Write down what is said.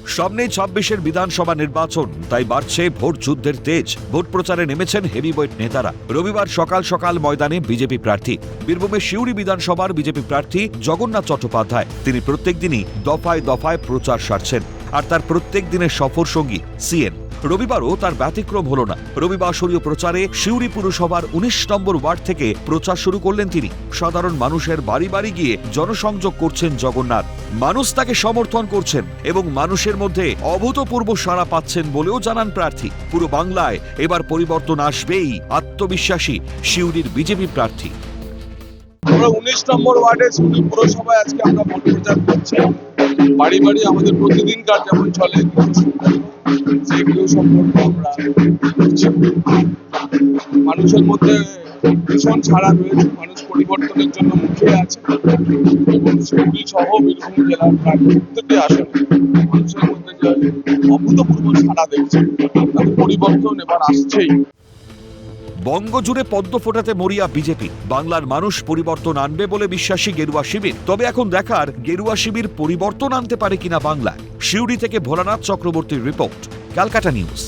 সামনে ২৬-এর বিধানসভা নির্বাচন, তাই বাড়ছে ভোট যুদ্ধের তেজ। ভোট প্রচারে নেমেছেন হেভিওয়েট নেতারা। রবিবার সকাল সকাল ময়দানে বিজেপি প্রার্থী। বীরভূমের সিউড়ি বিধানসভার বিজেপি প্রার্থী জগন্নাথ চট্টোপাধ্যায়। তিনি প্রত্যেক দিনই দফায় দফায় প্রচার সারছেন, আর তার প্রত্যেক দিনের সফর সঙ্গী সিএন। রবিবারও তার ব্যতিক্রম হল না। রবিবাসরীয় প্রচারে সিউড়ি পুরসভার ১৯ নম্বর ওয়ার্ড থেকে প্রচার শুরু করলেন তিনি। সাধারণ মানুষের বাড়ি বাড়ি গিয়ে জনসংযোগ করছেন জগন্নাথ। মানুষ তাকে সমর্থন করছেন এবং মানুষের মধ্যে অভূতপূর্ব সাড়া পাচ্ছেন বলেও জানান প্রার্থী। পুরো বাংলায় এবার পরিবর্তন আসবেই, আত্মবিশ্বাসী সিউড়ির বিজেপি প্রার্থী। আমরা ১৯ নম্বর ওয়ার্ডে সিউড়ি পুরসভায় আজকে আমরা ভোট প্রচার করছি। বাড়ি বাড়ি আমাদের প্রতিদিনকার যেমন চলে সেগুলো সম্পর্কে আমরা করছি। মানুষের মধ্যে ভীষণ সাড়া রয়েছে, মানুষ পরিবর্তনের জন্য মুখিয়ে আছে এবং সিউড়ি সহ বীরভূম জেলার প্রায় প্রত্যেকটি আসনে মানুষের মধ্যে যে অভূতপূর্ব সাড়া দেখছে, তাদের পরিবর্তন এবার আসছেই। বঙ্গজুড়ে পদ্ম ফোটাতে মরিয়া বিজেপি। বাংলার মানুষ পরিবর্তন আনবে বলে বিশ্বাসী গেরুয়া শিবির। তবে এখন দেখার গেরুয়া শিবির পরিবর্তন আনতে পারে কিনা বাংলায়। সিউড়ি থেকে ভোলানাথ চক্রবর্তীর রিপোর্ট, ক্যালকাটা নিউজ।